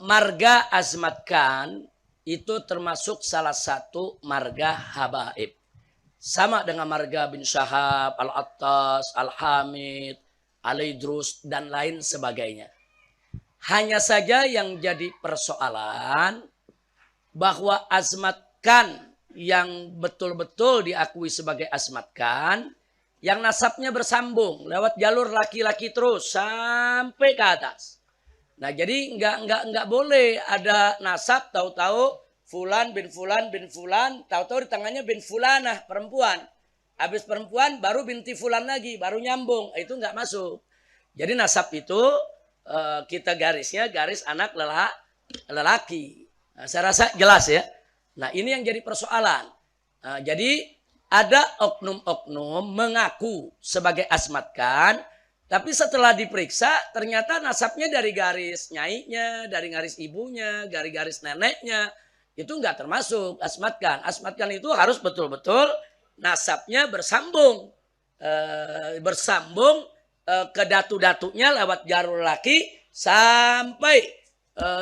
marga azmatkan itu termasuk salah satu marga habaib. Sama dengan marga bin Syahab, Al-Attas, Al-Hamid, Al-Idrus, dan lain sebagainya. Hanya saja yang jadi persoalan bahwa azmatkan yang betul-betul diakui sebagai azmatkan, yang nasabnya bersambung lewat jalur laki-laki terus sampai ke atas. Nah, jadi nggak boleh ada nasab tahu-tahu Fulan bin Fulan bin Fulan, tahu-tahu di tangannya bin Fulanah perempuan. Habis perempuan baru binti Fulan lagi, baru nyambung. Itu nggak masuk. Jadi nasab itu kita garisnya garis anak lelaki. Nah, saya rasa jelas ya. Nah, ini yang jadi persoalan. Nah, jadi ada oknum-oknum mengaku sebagai asmatkan, tapi setelah diperiksa ternyata nasabnya dari garis nyainya, dari garis ibunya, dari garis neneknya. Itu enggak termasuk asmatkan. Asmatkan itu harus betul-betul nasabnya bersambung. Bersambung ke datu-datunya lewat jalur laki sampai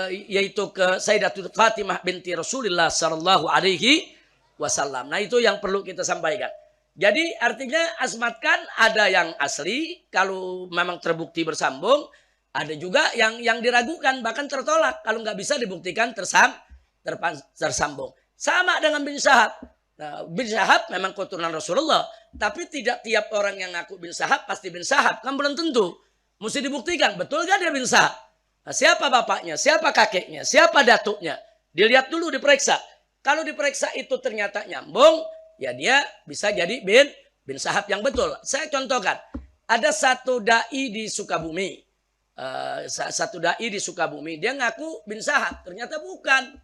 yaitu ke Sayyidatul Fatimah binti Rasulullah sallallahu alaihi wasallam. Nah, itu yang perlu kita sampaikan. Jadi artinya asmatkan ada yang asli kalau memang terbukti bersambung, ada juga yang diragukan bahkan tertolak kalau nggak bisa dibuktikan tersambung. Sama dengan bin Syahab. Nah, bin Syahab memang keturunan Rasulullah, tapi tidak tiap orang yang ngaku bin Syahab pasti bin Syahab, kan belum tentu. Mesti dibuktikan, betul gak dia bin Syahab? Nah, siapa bapaknya, siapa kakeknya, siapa datuknya? Dilihat dulu, diperiksa. Kalau diperiksa itu ternyata nyambung, ya dia bisa jadi bin Syahab yang betul. Saya contohkan, ada satu dai di Sukabumi. Dia ngaku bin Syahab, ternyata bukan.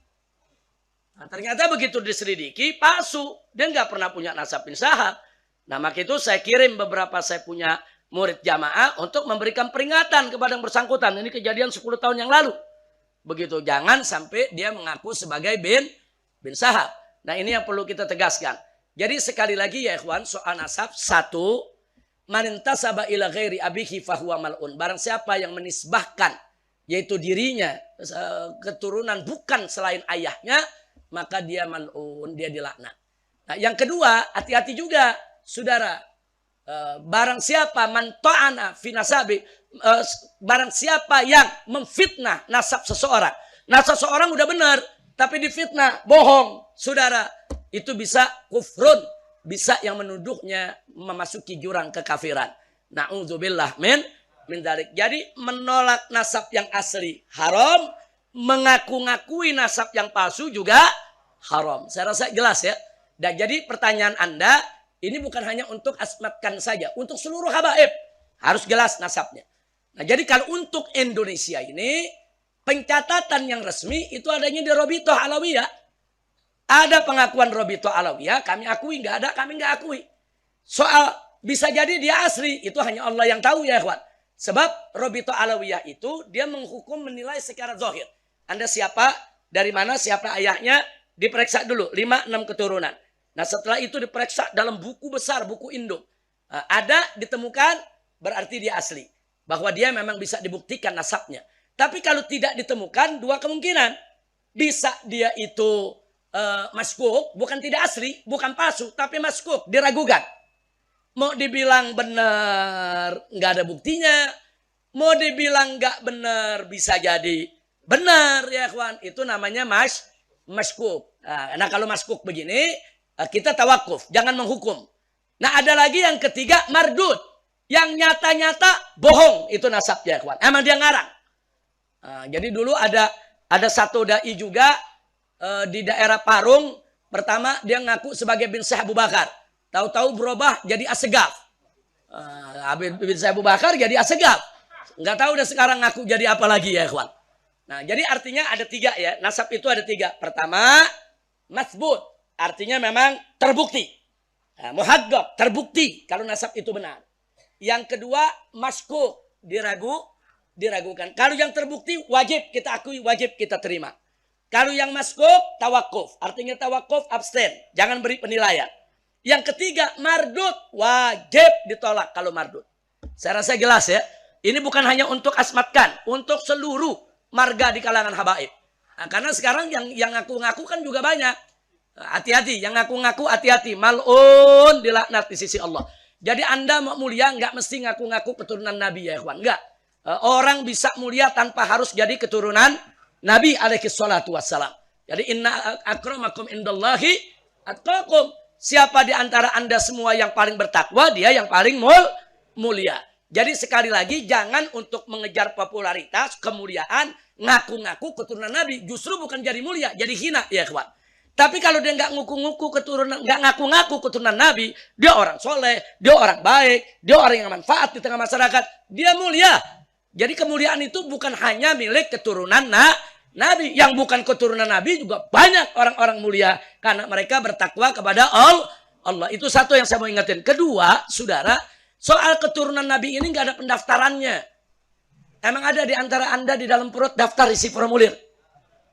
Nah, ternyata begitu diselidiki palsu, dia nggak pernah punya nasab bin Syahab. Nah, maka itu saya kirim beberapa saya punya murid jamaah untuk memberikan peringatan kepada yang bersangkutan. Ini kejadian 10 tahun yang lalu. Begitu, jangan sampai dia mengaku sebagai bin Syahab. Nah, ini yang perlu kita tegaskan. Jadi sekali lagi ya ikhwan, soal nasab, satu, man intasaba ila ghairi abihi fahuwa mal'un. Barang siapa yang menisbahkan, yaitu dirinya, keturunan bukan selain ayahnya, maka dia mal'un, dia dilaknat. Nah, yang kedua, hati-hati juga, saudara. Barang siapa man ta'ana fi nasabi, barang siapa yang memfitnah nasab seseorang. Nasab seseorang udah benar, tapi difitnah, bohong, saudara. Itu bisa kufrun, bisa yang menuduhnya memasuki jurang kekafiran. Na'udzubillah min dzalik. Jadi menolak nasab yang asli haram, mengaku-ngakui nasab yang palsu juga haram. Saya rasa jelas ya. Dan jadi pertanyaan Anda ini bukan hanya untuk asmatkan saja, untuk seluruh habaib harus jelas nasabnya. Nah, jadi kalau untuk Indonesia ini pencatatan yang resmi itu adanya di Robitoh Alawiyah. Ada pengakuan Robitoh Alawiyah, kami akui, nggak ada, kami nggak akui. Soal bisa jadi dia asli, itu hanya Allah yang tahu ya ikhwan. Sebab Robitoh Alawiyah itu dia menghukum menilai secara zahir. Anda siapa, dari mana, siapa ayahnya, diperiksa dulu 5-6 keturunan. Nah, setelah itu diperiksa dalam buku besar, buku induk. Ada ditemukan berarti dia asli. Bahwa dia memang bisa dibuktikan nasabnya. Tapi kalau tidak ditemukan, dua kemungkinan. Bisa dia itu maskuk, bukan tidak asli, bukan palsu, tapi maskuk, diragukan. Mau dibilang benar, nggak ada buktinya. Mau dibilang nggak benar, bisa jadi benar ya kawan. Itu namanya maskuk. Nah, kalau maskuk begini, kita tawakuf, jangan menghukum. Nah, ada lagi yang ketiga, mardud. Yang nyata-nyata bohong, itu nasabnya kawan. Emang dia ngarang. Jadi dulu ada satu dai juga di daerah Parung. Pertama dia ngaku sebagai bin Syekh Abu Bakar. Tahu-tahu berubah jadi Assegaf. Bin Syekh Abu Bakar jadi Assegaf. Nggak tahu udah sekarang ngaku jadi apa lagi ya kawan. Nah, jadi artinya ada 3 ya. Nasab itu ada 3. Pertama, matsbut. Artinya memang terbukti. Muhaggab, terbukti kalau nasab itu benar. Yang kedua, maskuk. Diragukan. Kalau yang terbukti, wajib kita akui, wajib kita terima. Kalau yang maskuk, tawakuf. Artinya tawakuf, abstain. Jangan beri penilaian. Yang ketiga, mardud. Wajib ditolak kalau mardud. Saya rasa jelas ya. Ini bukan hanya untuk asmatkan. Untuk seluruh marga di kalangan habaib. Nah, karena sekarang yang ngaku-ngaku kan juga banyak. Hati-hati, yang ngaku-ngaku hati-hati. Mal'un, dilaknat di sisi Allah. Jadi Anda mau mulia nggak mesti ngaku-ngaku keturunan Nabi ya ikhwan. Enggak. Orang bisa mulia tanpa harus jadi keturunan Nabi alaihi salatu wassalam. Jadi inna akramakum indallahi atqakum. Siapa di antara Anda semua yang paling bertakwa, dia yang paling mulia. Jadi sekali lagi jangan untuk mengejar popularitas, kemuliaan, ngaku-ngaku keturunan Nabi. Justru bukan jadi mulia, jadi hina ya ikhwan. Tapi kalau dia nggak ngaku-ngaku keturunan Nabi, dia orang soleh, dia orang baik, dia orang yang manfaat di tengah masyarakat, dia mulia. Jadi kemuliaan itu bukan hanya milik keturunan Nabi. Yang bukan keturunan Nabi juga banyak orang-orang mulia. Karena mereka bertakwa kepada Allah. Itu satu yang saya mau ingatin. Kedua, saudara, soal keturunan Nabi ini nggak ada pendaftarannya. Emang ada di antara Anda di dalam perut daftar isi formulir?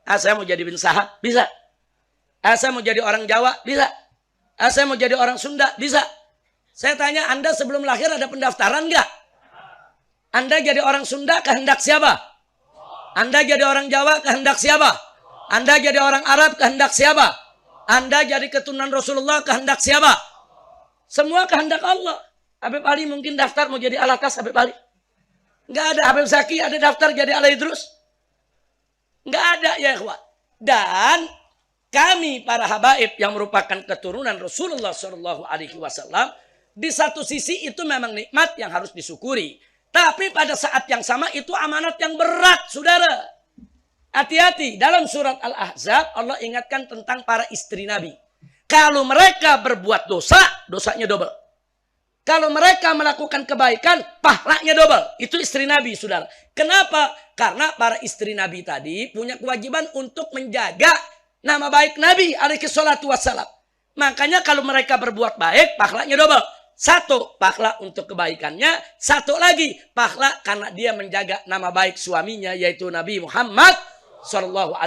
Saya mau jadi bin Sahab, bisa. Saya mau jadi orang Jawa, bisa. Saya mau jadi orang Sunda, bisa. Saya tanya, Anda sebelum lahir ada pendaftaran nggak? Anda jadi orang Sunda kehendak siapa? Anda jadi orang Jawa kehendak siapa? Anda jadi orang Arab kehendak siapa? Anda jadi keturunan Rasulullah kehendak siapa? Semua kehendak Allah. Habib Ali mungkin daftar mau jadi Alatas Habib Ali. Nggak ada. Habib Zaki ada daftar jadi Ala Idrus. Nggak ada ya ikhwan. Dan kami para habaib yang merupakan keturunan Rasulullah SAW, di satu sisi itu memang nikmat yang harus disyukuri. Tapi pada saat yang sama itu amanat yang berat, saudara. Hati-hati, dalam surat Al-Ahzab Allah ingatkan tentang para istri Nabi. Kalau mereka berbuat dosa, dosanya double. Kalau mereka melakukan kebaikan, pahalanya double. Itu istri Nabi, saudara. Kenapa? Karena para istri Nabi tadi punya kewajiban untuk menjaga nama baik Nabi alaihi salatu wassalam. Makanya kalau mereka berbuat baik, pahalanya double. Satu, pahala untuk kebaikannya. Satu lagi, pahala karena dia menjaga nama baik suaminya, yaitu Nabi Muhammad SAW.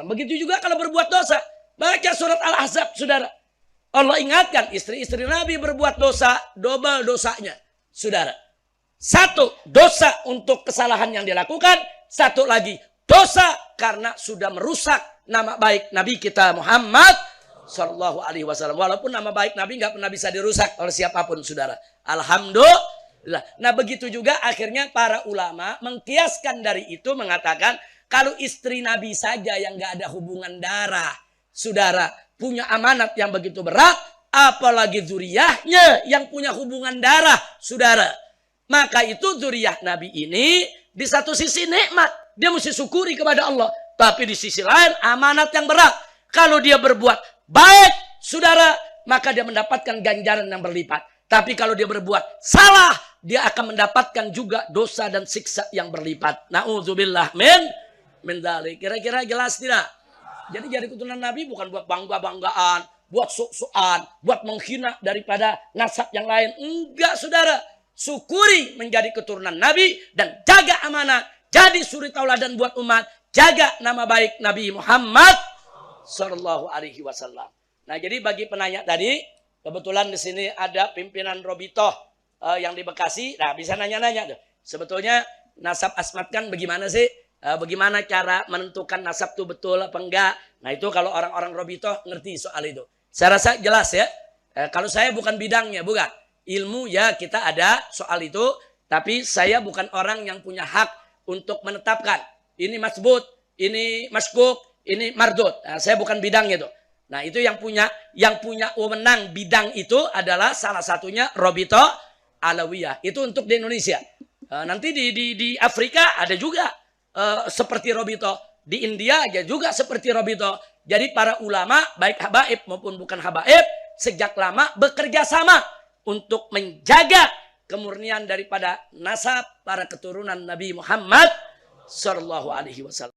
Begitu juga kalau berbuat dosa. Baca surat Al-Ahzab, saudara. Allah ingatkan, istri-istri Nabi berbuat dosa, double dosanya, saudara. Satu, dosa untuk kesalahan yang dilakukan. Satu lagi, dosa karena sudah merusak nama baik Nabi kita Muhammad Sallallahu Alaihi Wasallam. Walaupun nama baik Nabi nggak pernah bisa dirusak oleh siapapun, saudara. Alhamdulillah. Nah begitu juga akhirnya para ulama mengkiaskan dari itu mengatakan kalau istri Nabi saja yang nggak ada hubungan darah, saudara, punya amanat yang begitu berat, apalagi zuriyahnya yang punya hubungan darah, saudara. Maka itu zuriyah Nabi ini di satu sisi nikmat, dia mesti syukuri kepada Allah. Tapi di sisi lain amanat yang berat. Kalau dia berbuat baik, saudara, maka dia mendapatkan ganjaran yang berlipat. Tapi kalau dia berbuat salah, dia akan mendapatkan juga dosa dan siksa yang berlipat. Na'udzubillah min dzalik. Kira-kira jelas tidak? Jadi keturunan Nabi bukan buat bangga-banggaan, buat sok-sokan, buat menghina daripada nasab yang lain. Enggak, saudara. Syukuri menjadi keturunan Nabi dan jaga amanat. Jadi suri tauladan buat umat. Jaga nama baik Nabi Muhammad Sallallahu Alaihi Wasallam. Nah, jadi bagi penanya tadi, kebetulan di sini ada pimpinan Robitoh yang di Bekasi. Nah, bisa nanya-nanya tuh. Sebetulnya nasab asmat kan bagaimana sih? Bagaimana cara menentukan nasab itu betul apa enggak? Nah, itu kalau orang-orang Robitoh ngerti soal itu. Saya rasa jelas ya. Kalau saya bukan bidangnya, bukan. Ilmu ya kita ada soal itu. Tapi saya bukan orang yang punya hak untuk menetapkan. Ini masbut, ini maskuk, ini mardut. Nah, saya bukan bidangnya itu. Nah, itu yang punya wewenang bidang itu adalah salah satunya Robitoh Alawiyah. Itu untuk di Indonesia. Nanti di Afrika ada juga seperti Robitoh. Di India aja juga seperti Robitoh. Jadi para ulama baik habaib maupun bukan habaib sejak lama bekerja sama untuk menjaga kemurnian daripada nasab para keturunan Nabi Muhammad Sallallahu Alaihi Wasallam.